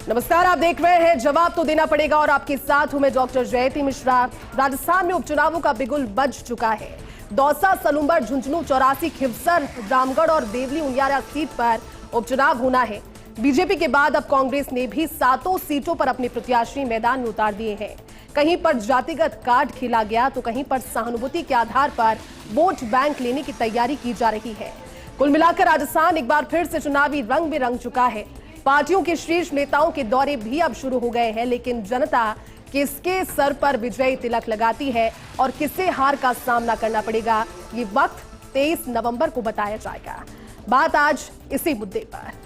नमस्कार, आप देख रहे हैं जवाब तो देना पड़ेगा और आपके साथ हूं मैं डॉक्टर जयती मिश्रा। राजस्थान में उपचुनावों का बिगुल बज चुका है। दौसा, सलूंबर, झुंझुनू, चौरासी, खिवसर, रामगढ़ और देवली उनियारा सीट पर उपचुनाव होना है। बीजेपी के बाद अब कांग्रेस ने भी 7 सीटों पर अपने प्रत्याशी मैदान में उतार दिए हैं। कहीं पर जातिगत कार्ड खेला गया तो कहीं पर सहानुभूति के आधार पर वोट बैंक लेने की तैयारी की जा रही है। कुल मिलाकर राजस्थान एक बार फिर से चुनावी रंग में रंग चुका है। पार्टियों के शीर्ष नेताओं के दौरे भी अब शुरू हो गए हैं, लेकिन जनता किसके सर पर विजयी तिलक लगाती है और किसे हार का सामना करना पड़ेगा, ये वक्त 23 नवंबर को बताया जाएगा। बात आज इसी मुद्दे पर।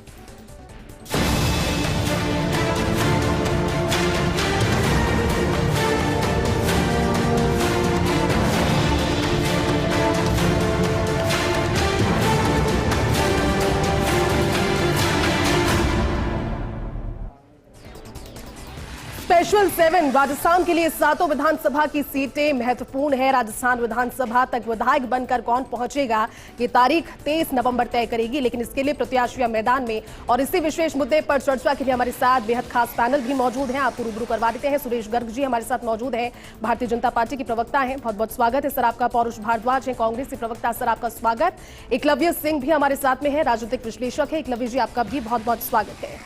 स्पेशल 7 राजस्थान के लिए 7 विधानसभा की सीटें महत्वपूर्ण है। राजस्थान विधानसभा तक विधायक बनकर कौन पहुंचेगा, ये तारीख 23 नवंबर तय करेगी। लेकिन इसके लिए प्रत्याशी मैदान में और इसी विशेष मुद्दे पर चर्चा के लिए हमारे साथ बेहद खास पैनल भी मौजूद हैं। आपको रूबरू करवा देते हैं। सुरेश गर्ग जी हमारे साथ मौजूद हैं, भारतीय जनता पार्टी की प्रवक्ता हैं, बहुत बहुत स्वागत है सर आपका। पौरुष भारद्वाज है, कांग्रेस के प्रवक्ता, सर आपका स्वागत। एकलव्य सिंह भी हमारे साथ में है, राजनीतिक विश्लेषक है। एकलव्य जी आपका भी बहुत बहुत स्वागत है।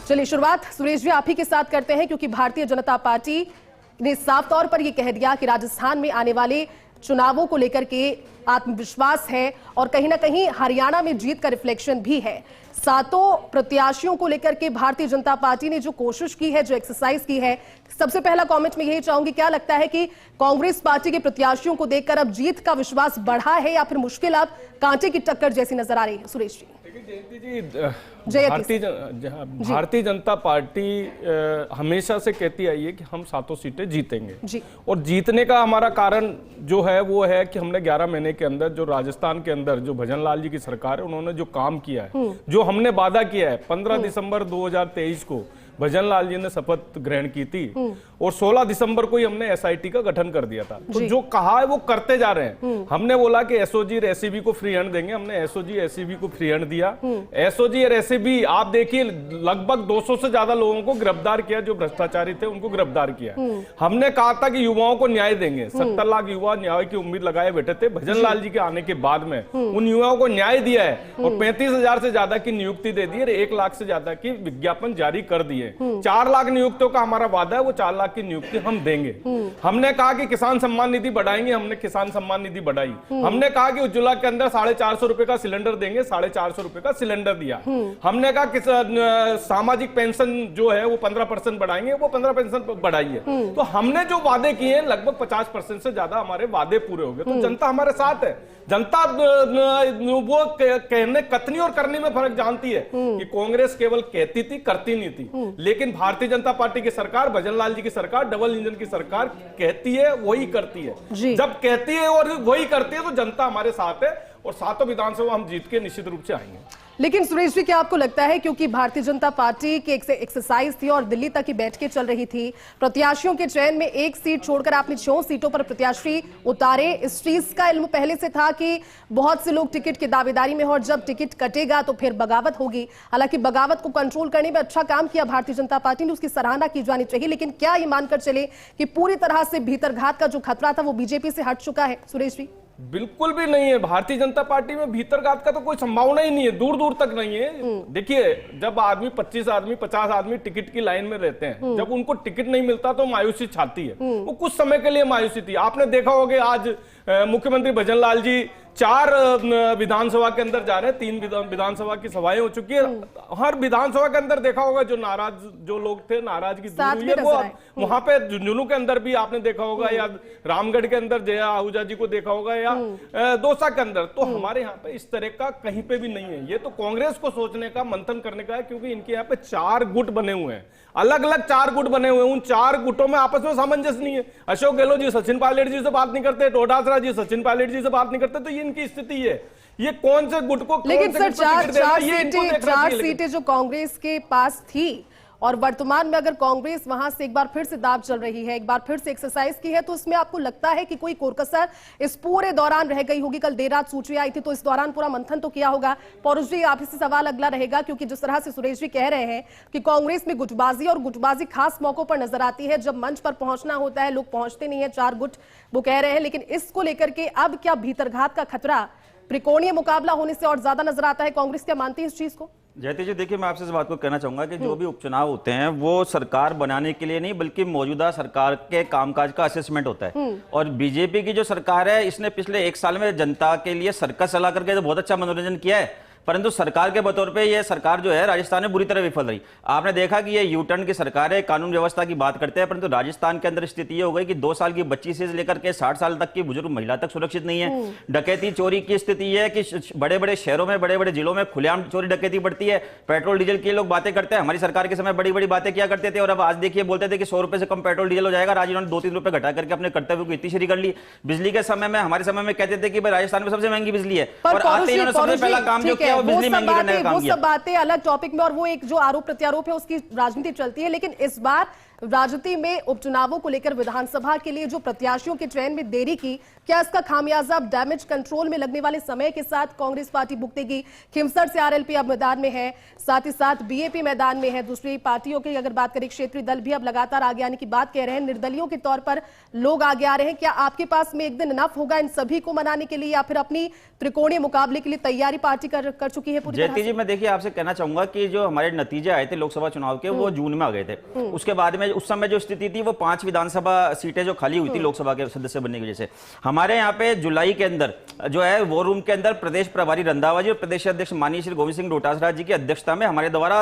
चलिए शुरुआत सुरेश जी आप ही के साथ करते हैं, क्योंकि भारतीय जनता पार्टी ने साफ तौर पर यह कह दिया कि राजस्थान में आने वाले चुनावों को लेकर के आत्मविश्वास है और कहीं ना कहीं हरियाणा में जीत का रिफ्लेक्शन भी है। 7 प्रत्याशियों को लेकर के भारतीय जनता पार्टी ने जो कोशिश की है, जो एक्सरसाइज की है, सबसे पहला कमेंट में यही चाहूंगी, क्या लगता है कि कांग्रेस पार्टी के प्रत्याशियों को देखकर अब जीत का विश्वास बढ़ा है या फिर मुश्किल अब कांटे की टक्कर जैसी नजर आ रही है? सुरेश जी। भारतीय जनता पार्टी हमेशा से कहती आई है कि हम 7 सीटें जीतेंगे जी। और जीतने का हमारा कारण जो है वो है कि हमने 11 महीने के अंदर जो राजस्थान के अंदर जो भजन लाल जी की सरकार है उन्होंने जो काम किया है, जो हमने वादा किया है। 15 दिसंबर 2023 को भजन लाल जी ने शपथ ग्रहण की थी और 16 दिसंबर को ही हमने एसआईटी का गठन कर दिया था। तो जो कहा है वो करते जा रहे हैं। हमने बोला कि एसओजी और एसईबी को फ्री हैंड देंगे, हमने एसओजी एसईबी को फ्री हैंड दिया। एसओजी और एसईबी आप देखिए लगभग 200 से ज्यादा लोगों को गिरफ्तार किया, जो भ्रष्टाचारी थे उनको गिरफ्तार किया। हमने कहा था कि युवाओं को न्याय देंगे, 70 लाख युवा न्याय की उम्मीद लगाए बैठे थे। भजन लाल जी के आने के बाद में उन युवाओं को न्याय दिया है और 35,000 से ज्यादा की नियुक्ति दे दी है, 1 लाख से ज्यादा की विज्ञापन जारी कर दिए। 4 लाख नियुक्तियों का हमारा वादा है, वो 4 लाख की नियुक्ति हम देंगे। हमने कहा कि किसान सम्मान निधि बढ़ाएंगे, हमने किसान सम्मान निधि बढ़ाई। हमने कहा कि उज्ज्वला के अंदर 450 रुपए का सिलेंडर देंगे, 450 रुपए का सिलेंडर दिया। हमने कहा कि सामाजिक पेंशन जो है वो 15% बढ़ाएंगे, वो 15% बढ़ाई है। तो हमने जो वादे किए हैं लगभग 50% से ज्यादा हमारे वादे पूरे हो गए। तो जनता हमारे साथ है। जनता वो कहने कथनी और करने में फर्क जानती है कि कांग्रेस केवल कहती थी, करती नहीं थी। लेकिन भारतीय जनता पार्टी की सरकार, भजन लाल जी की सरकार, डबल इंजन की सरकार कहती है वही करती है। जब कहती है और वही करती है तो जनता हमारे साथ है और 7 विधानसभा हम जीत के निश्चित रूप से आएंगे। लेकिन सुरेश जी, क्या आपको लगता है, क्योंकि भारतीय जनता पार्टी की एक्सरसाइज थी और दिल्ली तक की बैठकें चल रही थी, प्रत्याशियों के चयन में एक सीट छोड़कर आपने 6 सीटों पर प्रत्याशी उतारे, इस चीज का इल्म पहले से था कि बहुत से लोग टिकट की दावेदारी में हो और जब टिकट कटेगा तो फिर बगावत होगी? हालांकि बगावत को कंट्रोल करने में अच्छा काम किया भारतीय जनता पार्टी ने, उसकी सराहना की जानी चाहिए। लेकिन क्या ये मानकर चले कि पूरी तरह से भीतरघात का जो खतरा था वो बीजेपी से हट चुका है? सुरेश जी। बिल्कुल भी नहीं है। भारतीय जनता पार्टी में भीतरघात का तो कोई संभावना ही नहीं है, दूर दूर तक नहीं है। देखिए, जब आदमी 25 आदमी 50 आदमी टिकट की लाइन में रहते हैं, जब उनको टिकट नहीं मिलता तो मायूसी छाती है। वो कुछ समय के लिए मायूसी थी। आपने देखा होगा आज मुख्यमंत्री भजन लाल जी 4 विधानसभा के अंदर जा रहे हैं, 3 विधानसभा की सभाएं हो चुकी है। हर विधानसभा के अंदर देखा होगा जो नाराज जो लोग थे, नाराजगी दूर हुई है। वो वहां पे झुंझुनू के अंदर भी आपने देखा होगा, या रामगढ़ के अंदर जया आहूजा जी को देखा होगा, या दौसा के अंदर। तो हमारे यहाँ पे इस तरह का कहीं पे भी नहीं है। ये तो कांग्रेस को सोचने का, मंथन करने का है, क्योंकि इनके यहाँ पे 4 गुट बने हुए हैं, अलग अलग 4 गुट बने हुए हैं। उन 4 गुटों में आपस में सामंजस्य नहीं है। अशोक गहलोत जी सचिन पायलट जी से बात नहीं करते, डोटासरा जी सचिन पायलट जी से बात नहीं करते। तो ये इनकी स्थिति है। ये कौन से गुट को, लेकिन सर 4 सीटें जो कांग्रेस के पास थी और वर्तमान में अगर कांग्रेस वहां से एक बार फिर से दाव चल रही है, एक बार फिर से एक्सरसाइज की है, तो इसमें आपको लगता है कि कोई कोरकसर इस पूरे दौरान रह गई होगी? कल देर रात सूची आई थी तो इस दौरान पूरा मंथन तो किया होगा। पौरुष जी, आप से सवाल अगला रहेगा, क्योंकि जिस तरह से सुरेश जी कह रहे हैं कि कांग्रेस में गुटबाजी, और गुटबाजी खास मौकों पर नजर आती है, जब मंच पर पहुंचना होता है लोग पहुंचते नहीं है, 4 गुट वो कह रहे हैं, लेकिन इसको लेकर के अब क्या भीतरघात का खतरा त्रिकोणीय मुकाबला होने से और ज्यादा नजर आता है? कांग्रेस क्या मानती है इस चीज को? जयती जी, देखिए, मैं आपसे इस बात को कहना चाहूंगा कि जो भी उपचुनाव होते हैं वो सरकार बनाने के लिए नहीं, बल्कि मौजूदा सरकार के कामकाज का असेसमेंट होता है। और बीजेपी की जो सरकार है, इसने पिछले 1 साल में जनता के लिए सर्कस चला करके तो बहुत अच्छा मनोरंजन किया है, परंतु सरकार के बतौर पे ये सरकार जो है राजस्थान में बुरी तरह विफल रही। आपने देखा कि ये यू टर्न की सरकार है, कानून व्यवस्था की बात करते हैं, परंतु राजस्थान के अंदर स्थिति ये हो गई कि 2 साल की बच्ची से लेकर के 60 साल तक की बुजुर्ग महिला तक सुरक्षित नहीं है। डकैती चोरी की स्थिति ये है कि बड़े बड़े शहरों में, बड़े बड़े जिलों में खुलेआम चोरी डकैती बढ़ती है। पेट्रोल डीजल की लोग बातें करते हैं, हमारी सरकार के समय बड़ी बड़ी बातें किया करते थे, और अब आज देखिए बोलते थे कि 100 रुपए से कम पेट्रोल डीजल हो जाएगा। आज इन्होंने 2-3 रुपए घटा करके अपने कर्तव्य को इतनी शुरू कर ली। बिजली के समय में, हमारे समय में कहते थे कि भाई राजस्थान में सबसे महंगी बिजली है, और आते इन्होंने सबसे पहला काम जो किया वो बिजली महंगी करने का काम वो किया। सब बातें अलग टॉपिक में, और वो एक जो आरोप प्रत्यारोप है उसकी राजनीति चलती है, लेकिन इस बार राजनीति में उपचुनावों को लेकर विधानसभा के लिए जो प्रत्याशियों के चयन में देरी की, क्या इसका खामियाजा डैमेज कंट्रोल में लगने वाले समय के साथ कांग्रेस पार्टी भुगतेगी? खिमसर से आरएलपी अब मैदान में है, साथ ही साथ बीएपी मैदान में है, दूसरी पार्टियों की अगर बात करें क्षेत्रीय दल भी अब लगातार आगे आने की बात कह रहे हैं, निर्दलीयों के तौर पर लोग आगे आ रहे हैं। क्या आपके पास में एक दिन इनफ होगा इन सभी को मनाने के लिए, या फिर अपनी त्रिकोणीय मुकाबले के लिए तैयारी पार्टी कर चुकी है पूरी तरह से? जी, मैं देखिए आपसे कहना चाहूंगा कि जो हमारे नतीजे आए थे लोकसभा चुनाव के, वो जून में आ गए थे। उसके बाद में उस समय जो स्थिति थी वो 5 विधानसभा सीटें जो खाली हुई थी लोकसभा के सदस्य बनने की वजह से, हमारे यहाँ पे जुलाई के अंदर जो है वो रूम के अंदर प्रदेश प्रभारी रंधावा जी और प्रदेश अध्यक्ष माननीय श्री गोविंद सिंह डोटासरा जी की अध्यक्षता में हमारे द्वारा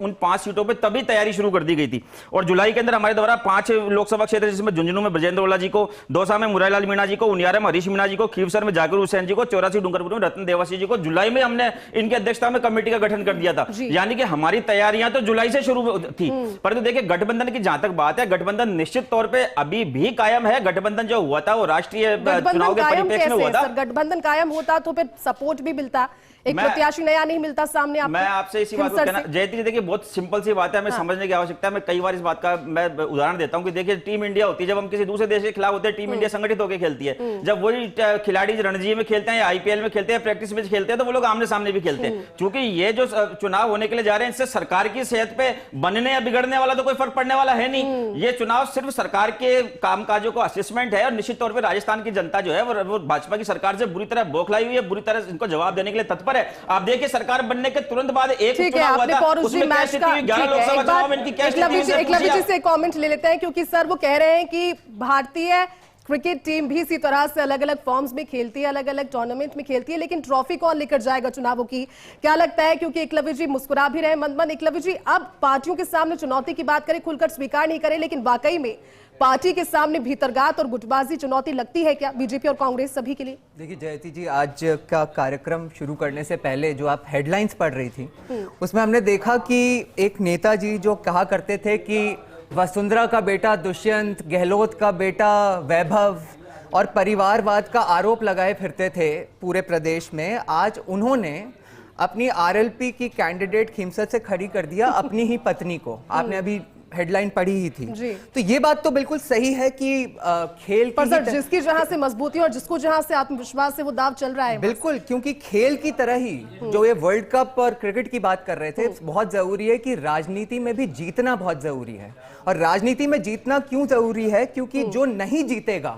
उन 5 सीटों पे तभी तैयारी शुरू कर दी गई थी। और जुलाई के अंदर हमारे द्वारा 5 लोकसभा क्षेत्र, जिसमें झुंझुनू में ब्रजेंद्र ओला जी को, दौसा में मुरारीलाल मीणा जी को, उनियारा में हरीश मीणा जी को, खीवसर में जाकिर हुसैन जी को, 84 डूंगरपुर में रत्न देवासी जी को, जुलाई में हमने इनकी अध्यक्षता में कमेटी का गठन कर दिया था। यानी कि हमारी तैयारियां तो जुलाई से शुरू थी। परंतु देखिए, गठबंधन की जहां तक बात है, गठबंधन निश्चित तौर पे अभी भी कायम है। गठबंधन जो हुआ था वो राष्ट्रीय चुनाव के परिप्रेक्ष्य में हुआ था। गठबंधन कायम होता तो फिर सपोर्ट भी मिलता, एक प्रत्याशी नया नहीं मिलता सामने आपको। मैं आपसे इसी बात को कहना, जयती जी, देखिए बहुत सिंपल सी बात है, हमें समझने की आवश्यकता है। मैं कई बार इस बात का मैं उदाहरण देता हूं कि देखिए टीम इंडिया होती है, जब हम किसी दूसरे देश के खिलाफ होते हैं, टीम इंडिया संगठित होकर खेलती है। जब वही खिलाड़ी रणजी में खेलते हैं या आईपीएल में खेलते हैं, प्रैक्टिस में खेलते हैं, तो वो लोग आमने सामने भी खेलते हैं। क्योंकि ये जो चुनाव होने के लिए जा रहे हैं, इससे सरकार की सेहत पे बनने या बिगड़ने वाला तो कोई फर्क पड़ने वाला है नहीं। ये चुनाव सिर्फ सरकार के कामकाजों को असेसमेंट है, और निश्चित तौर पर राजस्थान की जनता जो है वो भाजपा की सरकार से बुरी तरह बौखलाई हुई है, बुरी तरह इनको जवाब देने के लिए तत्पर है। आप देखिए, सरकार बनने के तुरंत बाद एक चुनाव हुआ था, उसमें क्या स्थिति हुई, 11 लोकसभा चुनाव में इनकी क्या स्थिति हुई? एकलव्य जी से कमेंट ले लेते हैं, क्योंकि सर वो कह रहे हैं कि भारतीय क्रिकेट टीम भी इसी तरह से अलग अलग फॉर्म्स में खेलती है, अलग अलग टूर्नामेंट में खेलती है, लेकिन ट्रॉफी कौन लेकर जाएगा चुनावों की, क्या लगता है? क्योंकि एकलव्य जी मुस्कुरा भी रहे मन। एकलव्य जी, अब पार्टियों के सामने चुनौती की बात करें, खुलकर स्वीकार नहीं करें, लेकिन वाकई में पार्टी के सामने भीतरघात और गुटबाजी चुनौती लगती है क्या बीजेपी और कांग्रेस सभी के लिए? देखिए जयती जी, आज का कार्यक्रम शुरू करने से पहले जो आप हेडलाइंस पढ़ रही थी, उसमें हमने देखा कि एक नेताजी जो कहा करते थे कि वसुंधरा का बेटा दुष्यंत, गहलोत का बेटा वैभव और परिवारवाद का आरोप लगाए फिरते थे पूरे प्रदेश में, आज उन्होंने अपनी आरएलपी की कैंडिडेट खीमसर से खड़ी कर दिया अपनी ही पत्नी को। आपने अभी हेडलाइन पढ़ी ही थी। तो ये बात तो बिल्कुल सही है कि खेल पर सर, जिसकी जहां से मजबूती और जिसको जहां से आत्मविश्वास से वो दाव चल रहा है, बिल्कुल, क्योंकि खेल की तरह ही जो ये वर्ल्ड कप और क्रिकेट की बात कर रहे थे, बहुत जरूरी है कि राजनीति में भी जीतना बहुत जरूरी है। और राजनीति में जीतना क्यों जरूरी है? क्योंकि जो नहीं जीतेगा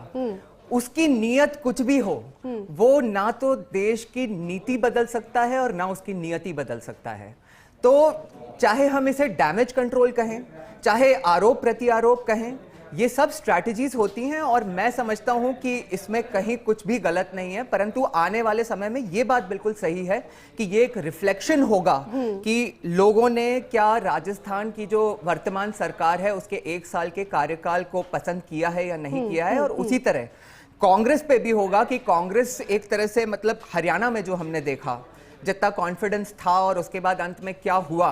उसकी नीयत कुछ भी हो, वो ना तो देश की नीति बदल सकता है और ना उसकी नियति बदल सकता है। तो चाहे हम इसे डैमेज कंट्रोल कहें, चाहे आरोप प्रत्यारोप कहें, ये सब स्ट्रैटेजीज होती हैं, और मैं समझता हूं कि इसमें कहीं कुछ भी गलत नहीं है। परंतु आने वाले समय में ये बात बिल्कुल सही है कि ये एक रिफ्लेक्शन होगा कि लोगों ने क्या राजस्थान की जो वर्तमान सरकार है उसके 1 साल के कार्यकाल को पसंद किया है या नहीं किया है। और उसी तरह कांग्रेस पे भी होगा कि कांग्रेस एक तरह से, मतलब हरियाणा में जो हमने देखा, जितना कॉन्फिडेंस था और उसके बाद अंत में क्या हुआ,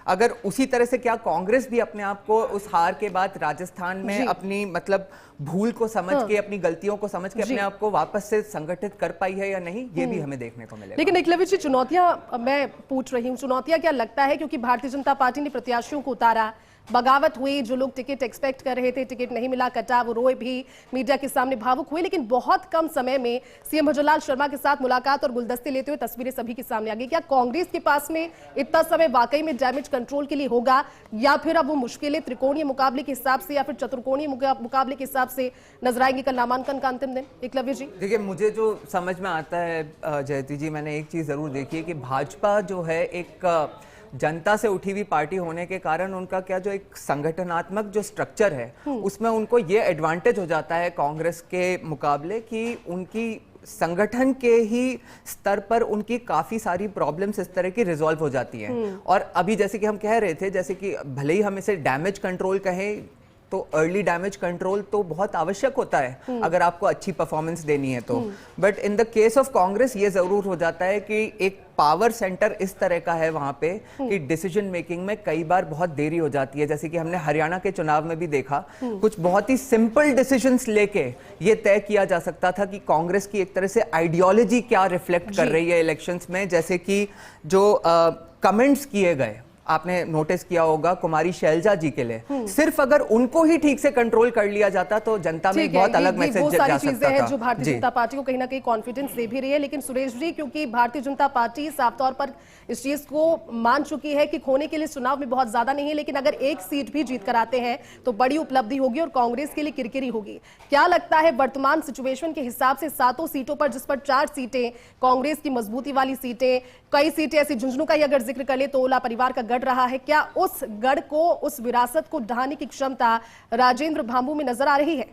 अगर उसी तरह से क्या कांग्रेस भी अपने आप को उस हार के बाद राजस्थान में अपनी मतलब भूल को समझ के, अपनी गलतियों को समझ के अपने आप को वापस से संगठित कर पाई है या नहीं, ये भी हमें देखने को मिलेगा। लेकिन एकलव्य जी, चुनौतियां मैं पूछ रही हूँ, चुनौतियां क्या लगता है, क्योंकि भारतीय जनता पार्टी ने प्रत्याशियों को उतारा, बगावत हुई, जो लोग टिकट एक्सपेक्ट कर रहे थे टिकट नहीं मिला, कटा, वो रोए भी, मीडिया के सामने भावुक हुए, लेकिन बहुत कम समय में सीएम भजनलाल शर्मा के साथ मुलाकात और गुलदस्ते लेते हुए तस्वीरें सभी के सामने आ गई। क्या कांग्रेस के पास में इतना समय वाकई में डैमेज कंट्रोल के लिए होगा, या फिर अब वो मुश्किलें त्रिकोणीय मुकाबले के हिसाब से या फिर चतुर्कोणीय मुकाबले के हिसाब से नजर आएंगे कल नामांकन का अंतिम दिन? एकलव्य जी, देखिए, मुझे जो समझ में आता है जयती जी, मैंने एक चीज जरूर देखी है कि भाजपा जो है एक जनता से उठी हुई पार्टी होने के कारण उनका क्या जो एक संगठनात्मक जो स्ट्रक्चर है उसमें उनको ये एडवांटेज हो जाता है कांग्रेस के मुकाबले कि उनकी संगठन के ही स्तर पर उनकी काफी सारी प्रॉब्लम्स इस तरह की रिजॉल्व हो जाती हैं। और अभी जैसे कि हम कह रहे थे, जैसे कि भले ही हम इसे डैमेज कंट्रोल कहें तो अर्ली डैमेज कंट्रोल तो बहुत आवश्यक होता है अगर आपको अच्छी परफॉर्मेंस देनी है तो, but in the case of Congress ये जरूर हो जाता है कि एक पावर सेंटर इस तरह का है वहां पे कि डिसीजन मेकिंग में कई बार बहुत देरी हो जाती है। जैसे कि हमने हरियाणा के चुनाव में भी देखा, कुछ बहुत ही सिंपल डिसीजंस लेके ये तय किया जा सकता था कि कांग्रेस की एक तरह से आइडियोलॉजी क्या रिफ्लेक्ट कर रही है इलेक्शंस में। जैसे कि जो कमेंट्स किए गए, आपने नोटिस किया होगा कुमारी शैलजा जी के लिए, सिर्फ अगर उनको ही ठीक से कंट्रोल कर लिया जाता तो जनता में बहुत अलग मैसेज जा सकता था। जो भारतीय जनता पार्टी को कहीं ना कहीं कॉन्फिडेंस दे भी रही है। लेकिन सुरेश जी, क्योंकि भारतीय जनता पार्टी साफ तौर पर इस चीज को मान चुकी है कि खोने के लिए चुनाव में बहुत ज्यादा नहीं है, लेकिन अगर एक सीट भी जीत कर आते हैं तो बड़ी उपलब्धि होगी और कांग्रेस के लिए किरकिरी होगी। क्या लगता है वर्तमान सिचुएशन के हिसाब से 7 सीटों पर, जिस पर 4 सीटें कांग्रेस की मजबूती वाली सीटें, कई सीटें ऐसी झुंझुनू का ही अगर जिक्र कर ले तो ओला परिवार का गढ़ रहा है, क्या उस गढ़ को, उस विरासत को ढहाने की क्षमता राजेंद्र भांबू में नजर आ रही है?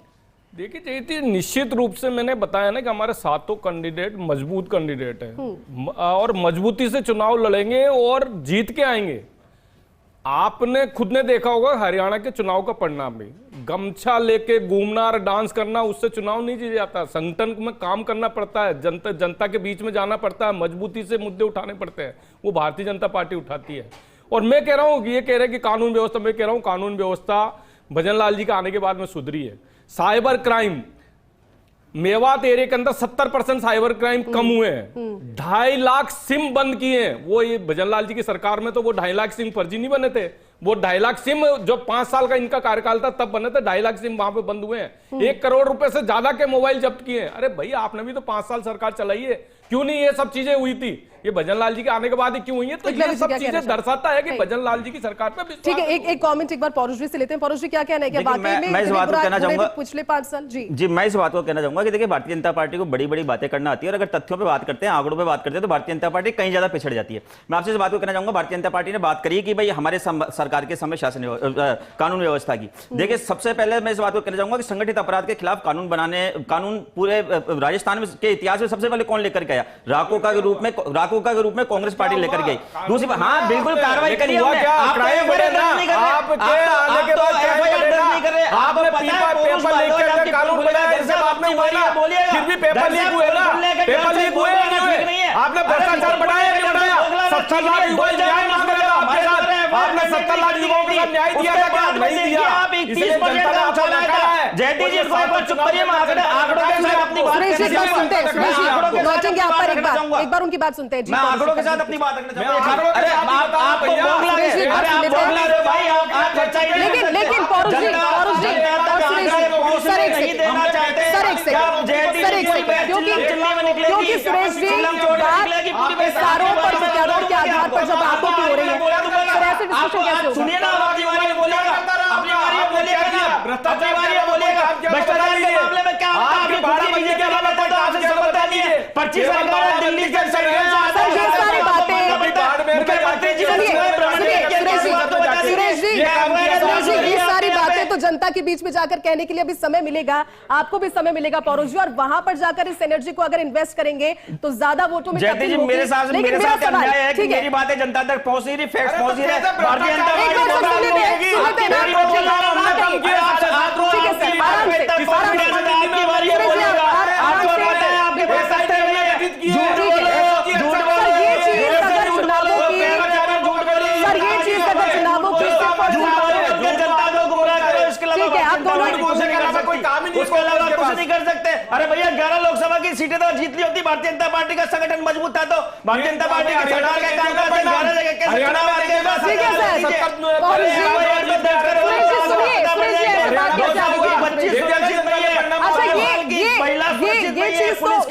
देखिए जयती, निश्चित रूप से मैंने बताया ना कि हमारे 7 कैंडिडेट मजबूत कैंडिडेट है और मजबूती से चुनाव लड़ेंगे और जीत के आएंगे। आपने खुद ने देखा होगा हरियाणा के चुनाव का परिणाम भी, गमछा लेके घूमना और डांस करना उससे चुनाव नहीं जीता जाता। संगठन में काम करना पड़ता है, जनता के बीच में जाना पड़ता है, मजबूती से मुद्दे उठाने पड़ते हैं, वो भारतीय जनता पार्टी उठाती है। और मैं कह रहा हूं, ये कह रहे हैं कि कानून व्यवस्था, मैं कह रहा हूं कानून व्यवस्था भजनलाल जी के आने के बाद में सुधरी है। साइबर क्राइम, मेवात एरिया के अंदर 70% साइबर क्राइम कम हुए हैं। 2.5 लाख सिम बंद किए हैं। वो ये भजनलाल जी की सरकार में तो वो 2.5 लाख सिम फर्जी नहीं बने थे, वो 2.5 लाख सिम जो 5 साल का इनका कार्यकाल था तब बने थे। 2.5 लाख सिम वहां पे बंद हुए हैं। 1 करोड़ रुपए से ज्यादा के मोबाइल जब्त किए हैं। अरे भाई, आपने भी तो 5 साल सरकार चलाई है, क्यों नहीं ये सब चीजें हुई थी? ये भजनलाल जी के आने के बाद ही क्यों हुई है? तो ये सब चीजें दर्शाता है कि भजनलाल जी की सरकार पे विश्वास। ठीक है, एक कमेंट एक बार पौरुष जी से लेते हैं। पौरुष जी, क्या कहना है? क्या वाकई में मैं इस बात को कहना चाहूंगा, पिछले 5 साल जी मैं इस बात को कहना चाहूंगा कि देखिए, भारतीय जनता पार्टी को बड़ी बड़ी बातें करना आती है और अगर तथ्यों पे बात करते हैं, आंकड़ों पे बात करते हैं तो भारतीय जनता पार्टी कहीं ज्यादा पिछड़ जाती है। मैं आपसे इस बात को कहना चाहूंगा, भारतीय जनता पार्टी ने बात करी कि भाई हमारे सरकार के समय शासन कानून व्यवस्था की। देखिए, सबसे पहले मैं इस बात को कहना चाहूंगा कि संगठित अपराध के खिलाफ कानून पूरे राजस्थान के इतिहास में सबसे पहले कौन लेकर के आया? राकोका के रूप में कांग्रेस पार्टी लेकर गई। दूसरी बात, हाँ बिल्कुल कार्रवाई करिए। आपने भ्रष्टाचार बढ़ाया नहीं बढ़ाया? 70 लाख युवा आपने 70 लाख युवाओं को न्याय दिया क्या? नहीं दिया। आप 21% आपको लगा है। जयती जी, चुप करिए, आंकड़ों के साथ अपनी बात एक बार उनकी बात सुनते हैं जी। मैं आंकड़ों के साथ अपनी बात रखना चाहूंगा। अरे आप बोगला रहे हो भाई, आप चर्चा ही नहीं। लेकिन पौरुष जी, क्योंकि सुरेश जी सारों पर विचारों के आधार पर जब आपको हो रही है, सुनिए ना, अपनी बारी बोलेगा, अपनी बारी बोलेगा, अपनी बारी बोलेगा। भ्रष्टाचार के मामले में क्या होता है? आपकी बारी बजे के मामले में तो आपसे समझता नहीं है। 25 सरकार दिल्ली के सारी बातें ये सारी बातें तो जनता के बीच में जाकर कहने के लिए अभी समय मिलेगा, आपको भी समय मिलेगा पौरुष जी, और वहां पर जाकर इस एनर्जी को अगर इन्वेस्ट करेंगे तो ज्यादा वोटों में जयती जी, मेरे साथ अन्याय है कि मेरी बातें जनता तक पहुंच रही, फैक्ट पहुंच रही है। भारतीय जनता जनता को गुमराह करो, इसके अलावा ठीक है, आप दोनों कोई काम ही नहीं, उसके अलावा कुछ नहीं कर सकते। अरे भैया 11 लोकसभा की सीटें तो जीत ली होती, भारतीय जनता पार्टी का संगठन मजबूत था तो भारतीय जनता पार्टी की सरकार के कामकाज 11 जगह कैसे चुनाव आ गए? ठीक है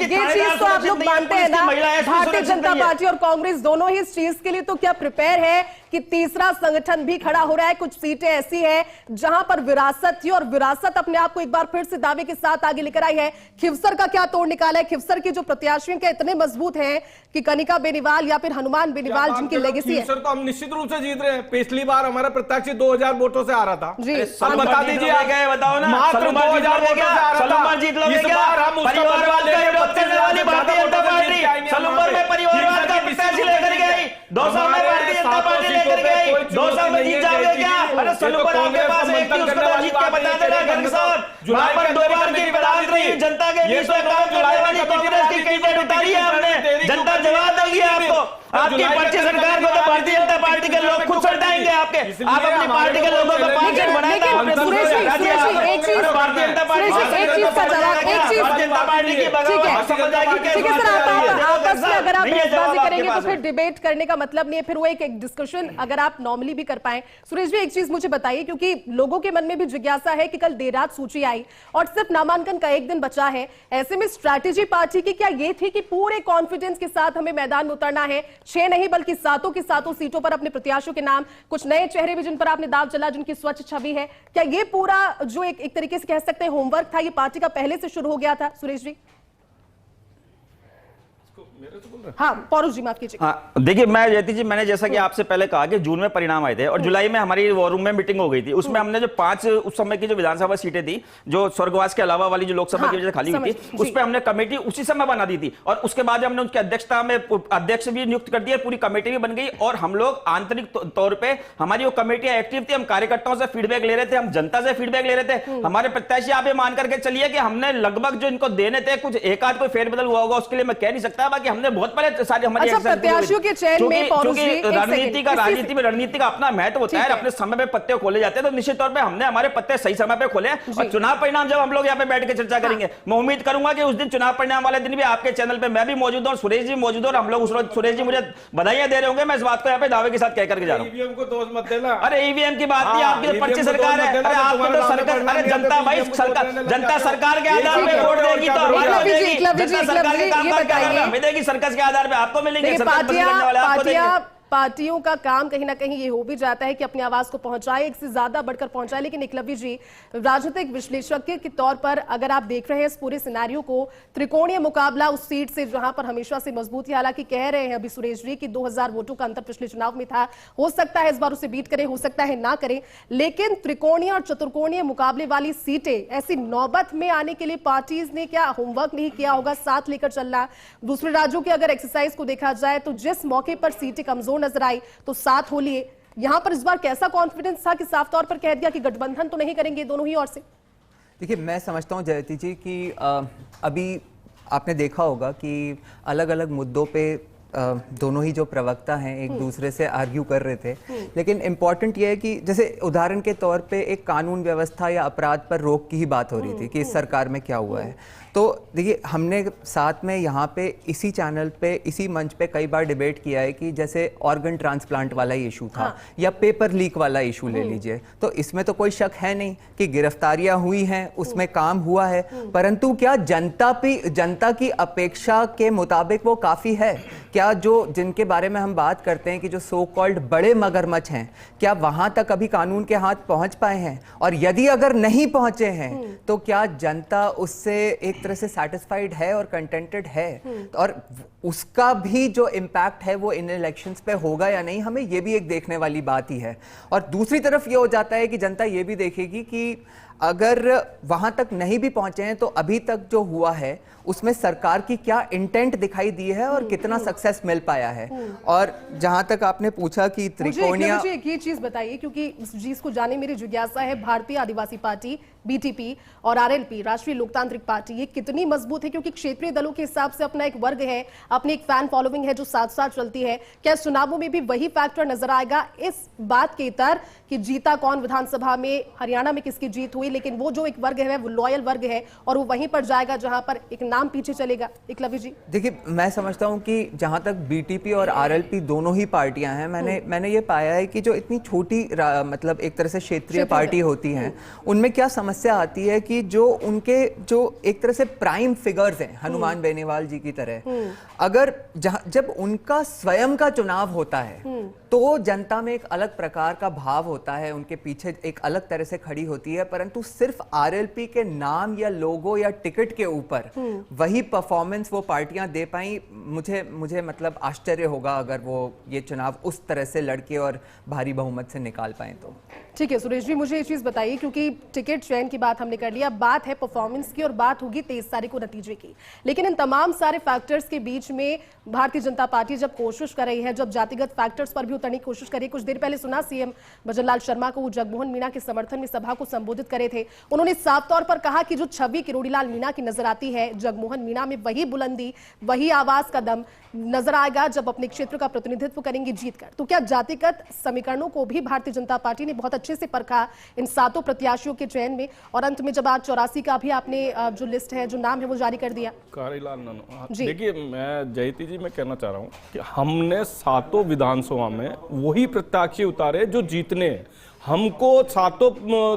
ये चीज तो आप लोग मानते हैं ना, भारतीय जनता पार्टी और कांग्रेस दोनों ही इस चीज के लिए तो क्या प्रिपेयर है कि तीसरा संगठन भी खड़ा हो रहा है? कुछ सीटें ऐसी है जहां पर विरासत थी और विरासत अपने आप को एक बार फिर से दावे के साथ आगे लेकर आई है। खिवसर का क्या तोड़ निकाला है? खिवसर के जो प्रत्याशियों के इतने मजबूत हैं कि कनिका बेनीवाल या फिर हनुमान बेनीवाल जिनकी लेगेसी है। तो हम निश्चित रूप से जीत रहे हैं। पिछली बार हमारा प्रत्याशी 2000 वोटों से आ रहा था जी, बता दीजिए आप, बताओ ना, मात्र 2000 वोटों से आ रहा था। जीत लोगे इस क्या? बार हम परिवारवाद का विरोध करने वाली भारतीय जनता पार्टी सलूमपुर में परिवारवाद का प्रत्याशी लेकर गई, 200 में भारतीय जनता पार्टी लेकर गई, 200 में जीत जाओगे क्या? अरे सलूमपुर आपके पास एक थी, उसको तो जीत के बता देना घनसार। वहां पर 2 बार की विरासत रही जनता के बीच में काम करने वाली कांग्रेस की कैंडिडेट उतारी है आपने, जनता जवाब देगी आपको। आपकी पर्ची सरकार को तो भारतीय जनता पार्टी के लोग खुद सटाएंगे आपके, आप अपनी पार्टी के लोगों को पार्षद बनाएंगे। एक चीज भारतीय जनता पार्टी का जवाब, एक चीज भारतीय जनता पार्टी की बगावत समझ आएगी कैसे? ठीक है सर, आपस में अगर आप नहीं है जवाब बहसबाजी आपके करेंगे तो पास। फिर डिबेट करने का मतलब नहीं है, फिर वो एक डिस्कशन अगर आप नॉर्मली भी कर पाए। सुरेश जी एक चीज मुझे बताइए, क्योंकि लोगों के मन में भी जिज्ञासा है कि कल देर रात सूची आई और सिर्फ नामांकन का एक दिन बचा है, ऐसे में स्ट्रैटेजी पार्टी की क्या ये थी कि पूरे कॉन्फिडेंस के साथ हमें मैदान में उतरना है, 6 नहीं बल्कि 7 की 7 सीटों पर अपने प्रत्याशियों के नाम, कुछ नए चेहरे भी जिन पर आपने दाव चला, जिनकी स्वच्छ छवि है, क्या ये पूरा जो एक तरीके से कह सकते हैं होमवर्क था, ये पार्टी का पहले से शुरू हो गया था? सुरेश जी। हाँ पौरुष जी माफ कीजिए। हाँ देखिए, मैं जयती जी, मैंने जैसा कि आपसे पहले कहा कि जून में परिणाम आए थे और जुलाई में हमारी वॉर रूम में मीटिंग हो गई थी, उसमें हमने जो 5 उस समय की जो विधानसभा सीटें थी, जो स्वर्गवास के अलावा वाली जो लोकसभा की वजह से खाली हुई थी, उस पर हमने कमेटी उसी समय बना दी थी और उसके बाद हमने उनकी अध्यक्षता में अध्यक्ष भी नियुक्त कर दिया, पूरी कमेटी भी बन गई और हम लोग आंतरिक तौर पर हमारी वो कमेटियां एक्टिव थी, हम कार्यकर्ताओं से फीडबैक ले रहे थे, हम जनता से फीडबैक ले रहे थे। हमारे प्रत्याशी आप ये मान करके चलिए कि हमने लगभग जो इनको देने थे, कुछ एक आध कोई फेरबदल हुआ होगा उसके लिए मैं कह नहीं सकता, बाकी हमने बहुत पहले सारी हमारी प्रत्याशियों के चयन में रणनीति का अपना महत्व होता है, अपने समय पे पत्ते खोले जाते हैं, तो निश्चित तौर पे हमने हमारे पत्ते सही समय पे खोले और चुनाव परिणाम जब हम लोग यहाँ पे बैठ के चर्चा करेंगे, मैं उम्मीद करूंगा कि उस दिन चुनाव परिणाम वाले दिन भी आपके चैनल पे मैं भी मौजूद हूं और सुरेश जी मौजूद और हम लोग सुरेश जी मुझे बधाइयां दे रहे होंगे, मैं इस बात को यहाँ पे दावे के साथ कह करके जा रहा हूँ। ईवीएम को दोष मत देना। अरे ईवीएम की बात नहीं, आपकी तो पर्ची सरकार है, अरे आपको तो सरकार, अरे जनता भाई जनता सरकार के आधार पे वोट देगी तो जनता सरकार के काम हमें देगी, सर्कस के आधार पे आपको मिलेंगे। पार्टियों का काम कहीं ना कहीं ये हो भी जाता है कि अपनी आवाज को पहुंचाए, एक से ज्यादा बढ़कर पहुंचाए, लेकिन एकलव्य जी राजनीतिक विश्लेषज्ञ के तौर पर अगर आप देख रहे हैं इस पूरे सिनेरियो को, त्रिकोणीय मुकाबला उस सीट से जहां पर हमेशा से मजबूती, हालांकि कह रहे हैं अभी सुरेश जी कि 2000 वोटों का अंतर पिछले चुनाव में था, हो सकता है इस बार उसे बीट करे, हो सकता है ना करे, लेकिन त्रिकोणीय और चतुर्कोणीय मुकाबले वाली सीटें ऐसी नौबत में आने के लिए पार्टीज ने क्या होमवर्क नहीं किया होगा? साथ लेकर चलना, दूसरे राज्यों के अगर एक्सरसाइज को देखा जाए तो जिस मौके पर सीटें कमजोर नजर आई तो साथ हो लिए, यहां पर इस बार कैसा कॉन्फिडेंस था कि साफ तौर पर कह दिया कि गठबंधन तो नहीं करेंगे दोनों ही ओर से? देखिए, मैं समझता हूं जयती जी कि अभी आपने देखा होगा कि अलग अलग मुद्दों पे दोनों ही जो प्रवक्ता हैं एक दूसरे से आर्ग्यू कर रहे थे, लेकिन इम्पॉर्टेंट ये है कि जैसे उदाहरण के तौर पे एक कानून व्यवस्था या अपराध पर रोक की ही बात हो रही थी कि इस सरकार में क्या हुआ है, तो देखिए हमने साथ में यहाँ पे इसी चैनल पे इसी मंच पे कई बार डिबेट किया है कि जैसे ऑर्गन ट्रांसप्लांट वाला इशू था, हाँ। या पेपर लीक वाला इशू ले लीजिए, तो इसमें तो कोई शक है नहीं कि गिरफ्तारियां हुई हैं, उसमें काम हुआ है, परंतु क्या जनता की अपेक्षा के मुताबिक वो काफ़ी है? क्या जो जिनके बारे में हम बात करते हैं कि जो सो कॉल्ड बड़े मगरमच्छ हैं, क्या वहां तक अभी कानून के हाथ पहुंच पाए हैं? और यदि अगर नहीं पहुंचे हैं तो क्या जनता उससे एक तरह से सेटिस्फाइड है और कंटेंटेड है? और उसका भी जो इम्पैक्ट है वो इन इलेक्शंस पे होगा या नहीं, हमें ये भी एक देखने वाली बात ही है। और दूसरी तरफ ये हो जाता है कि जनता ये भी देखेगी कि अगर वहां तक नहीं भी पहुंचे हैं तो अभी तक जो हुआ है उसमें सरकार की क्या इंटेंट दिखाई दी है और कितना सक्सेस मिल पाया है। और जहां तक आपने पूछा कि त्रिकोणीय, मुझे एक ये चीज बताइए, क्योंकि इस चीज को जाने मेरी जिज्ञासा है, भारतीय आदिवासी पार्टी बीटीपी और आरएलपी राष्ट्रीय लोकतांत्रिक पार्टी, ये कितनी मजबूत है, क्योंकि क्षेत्रीय दलों के हिसाब से अपना एक वर्ग है, अपनी एक फैन फॉलोइंग है जो साथ साथ चलती है। क्या चुनावों में भी वही फैक्टर नजर आएगा इस बात के इतर कि जीता कौन विधानसभा में, हरियाणा में किसकी जीत हुई, लेकिन वो जो एक वर्ग है वो लॉयल वर्ग है और वो वहीं पर जाएगा जहां पर एक नाम पीछे चलेगा। एकलव्य जी, देखिए, मैं समझता हूं कि जहां तक बीटीपी और आरएलपी दोनों ही पार्टियां हैं, मैंने ये पाया है कि जो इतनी छोटी मतलब एक तरह से क्षेत्रीय पार्टी होती हैं, उनमें क्या समस्या आती है कि जो उनके जो एक तरह से प्राइम फिगर्स हैं, हनुमान बेनीवाल जी की तरह, अगर जब उनका स्वयं का चुनाव होता है तो जनता में एक अलग प्रकार का भाव होता है, उनके पीछे एक अलग तरह से खड़ी होती है। परंतु सिर्फ आरएलपी के नाम या लोगो या टिकट के ऊपर वही परफॉर्मेंस वो पार्टियां दे पाई, मुझे मतलब आश्चर्य होगा अगर वो ये चुनाव उस तरह से लड़के और भारी बहुमत से निकाल पाए तो। ठीक है सुरेश जी, मुझे ये चीज बताइए, क्योंकि टिकट चयन की बात हमने कर लिया, बात है परफॉर्मेंस की और बात होगी 23 तारीख को नतीजे की, लेकिन इन तमाम सारे फैक्टर्स के बीच में भारतीय जनता पार्टी जब कोशिश कर रही है, जब जातिगत फैक्टर्स पर भी उतरने की कोशिश कर रही है, कुछ देर पहले सुना सीएम भजनलाल शर्मा को जगमोहन मीणा के समर्थन में सभा को संबोधित करे थे, उन्होंने साफ तौर पर कहा कि जो छवि किरोड़ीलाल मीणा की नजर आती है, जगमोहन मीणा में वही बुलंदी, वही आवाज का दम नजर आएगा जब अपने क्षेत्र का प्रतिनिधित्व करेंगे जीतकर। तो क्या जातिगत समीकरणों को भी भारतीय जनता पार्टी ने बहुत अच्छे से परखा इन 7 प्रत्याशियों के चयन में, और अंत में जब आज 84 का भी आपने जो लिस्ट है, जो नाम है, वो जारी कर दिया? देखिए, मैं जयती जी मैं कहना चाह रहा हूँ कि हमने 7 विधानसभा में वही प्रत्याशी उतारे जो जीतने हैं, हमको 7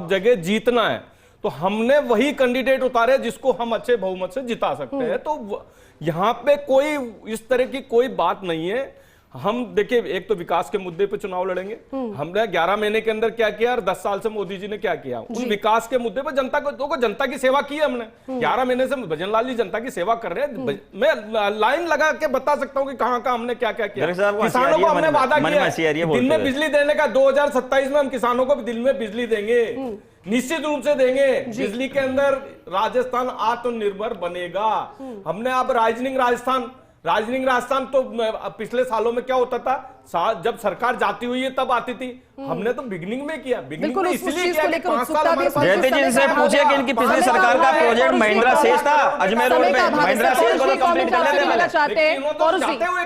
जगह जीतना है, तो हमने वही कैंडिडेट उतारे जिसको हम अच्छे बहुमत से जिता सकते हैं। तो यहाँ पे कोई इस तरह की कोई बात नहीं है। हम देखिए, एक तो विकास के मुद्दे पे चुनाव लड़ेंगे, हमने 11 महीने के अंदर क्या किया और 10 साल से मोदी जी ने क्या किया, उन विकास के मुद्दे पे जनता की सेवा की है हमने। 11 महीने से भजनलाल जी जनता की सेवा कर रहे हैं, मैं लाइन लगा के बता सकता हूँ कि कहाँ हमने क्या क्या किया। किसानों को हमने वादा किया दिन में बिजली देने का, 2027 में हम किसानों को दिन में बिजली देंगे, निश्चित रूप से देंगे। बिजली के अंदर राजस्थान आत्मनिर्भर बनेगा। हमने अब राजनीतिक राजस्थान तो पिछले सालों में क्या होता था, जब सरकार जाती हुई है तब आती थी, हमने तो बिगनिंग में किया, बिगनिंग में इसलिए किया कि 5 साल हमारे पास। जयती जी से पूछिए कि इनकी पिछली सरकार का प्रोजेक्ट महिंद्रा शेष था, अजमेर रोड में महिंद्रा शेष को कंप्लीट कर लेते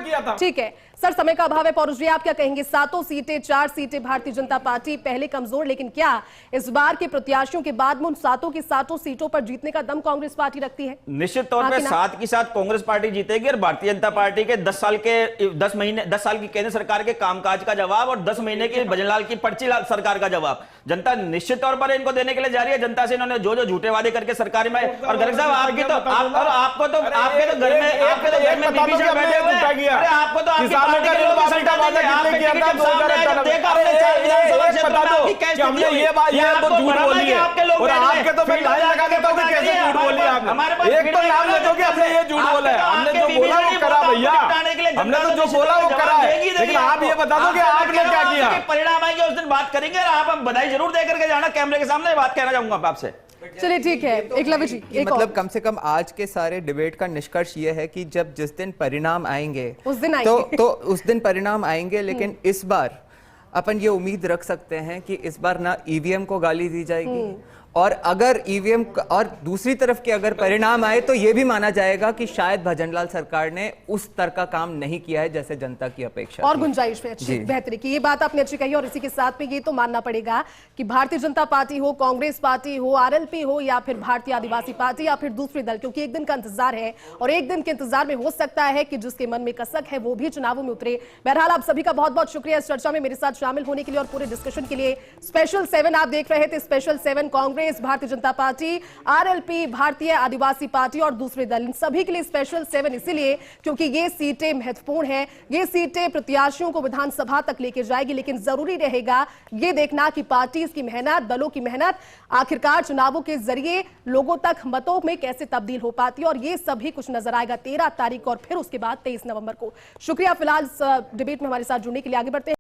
हैं। ठीक है सर, समय का अभाव है। पौरुष जी, आप क्या कहेंगे? 7 सीटें, 4 सीटें भारतीय जनता पार्टी पहले कमजोर, लेकिन क्या इस बार के प्रत्याशियों के बाद में उन 7 की 7 सीटों पर जीतने का दम कांग्रेस पार्टी रखती है? निश्चित तौर पर 7 की 7 कांग्रेस पार्टी जीतेगी, और भारतीय जनता पार्टी के 10 साल की केंद्र सरकार के कामकाज का जवाब और 10 महीने की भजनलाल की पर्ची सरकार का जवाब जनता निश्चित तौर पर इनको देने के लिए जा रही है। जनता से इन्होंने जो झूठे वादे करके सरकार में, और गर्ग साहब आपके तो आपको तो घर में विभीषण बैठे हुए हैं, अरे आपको तो आपकी पार्टी के लोग सल्टा देंगे, आपने किया था 2018 देखा हमने 4 विधानसभा क्षेत्र में आपकी कैसे हमने ये बात तो झूठ बोली है, और आपके तो मैं लाइन लगा देता हूं कि कैसे झूठ बोली आपने। एक तो नाम ले दो कि हमने ये झूठ बोला है, हमने जो बोला वो करा भैया, हमने तो जो बोला वो करा है, लेकिन आप ये बता दो कि आपने क्या किया। परिणाम आएंगे उस दिन बात करेंगे, और आप बधाई जरूर दे करके जाना कैमरे के सामने, बात कहना चाहूंगा आपसे। चलिए ठीक है, एकलव्य जी, मतलब कम से कम आज के सारे डिबेट का निष्कर्ष ये है कि जब जिस दिन परिणाम आएंगे उस दिन आएंगे, तो उस दिन परिणाम आएंगे, लेकिन इस बार अपन ये उम्मीद रख सकते हैं कि इस बार ना ईवीएम को गाली दी जाएगी, और अगर ईवीएम और दूसरी तरफ के अगर परिणाम आए तो यह भी माना जाएगा कि शायद भजनलाल सरकार ने उस स्तर का काम नहीं किया है जैसे जनता की अपेक्षा और गुंजाइश में अच्छी बेहतरी की। ये बात आपने अच्छी कही, और इसी के साथ में ये तो मानना पड़ेगा कि भारतीय जनता पार्टी हो, कांग्रेस पार्टी हो, आरएलपी हो, या फिर भारतीय आदिवासी पार्टी, या फिर दूसरे दल, क्योंकि एक दिन का इंतजार है, और एक दिन के इंतजार में हो सकता है कि जिसके मन में कसक है वो भी चुनावों में उतरे। बहरहाल आप सभी का बहुत बहुत शुक्रिया इस चर्चा में मेरे साथ शामिल होने के लिए और पूरे डिस्कशन के लिए। स्पेशल 7 आप देख रहे थे, special 7 Congress, Bharatiya Janata party, RLP, भारतीय आदिवासी पार्टी और दूसरे दल, इन सभी के लिए स्पेशल 7 इसीलिए क्योंकि ये सीटें महत्वपूर्ण है, ये सीटें प्रत्याशियों को विधानसभा तक लेके जाएगी, लेकिन जरूरी रहेगा ये देखना कि पार्टी की मेहनत, दलों की मेहनत आखिरकार चुनावों के जरिए लोगों तक मतों में कैसे तब्दील हो पाती है, और ये सभी कुछ नजर आएगा 13 तारीख और फिर उसके बाद 23 नवंबर को। शुक्रिया फिलहाल डिबेट में हमारे साथ जुड़ने के लिए। आगे बढ़ते हैं।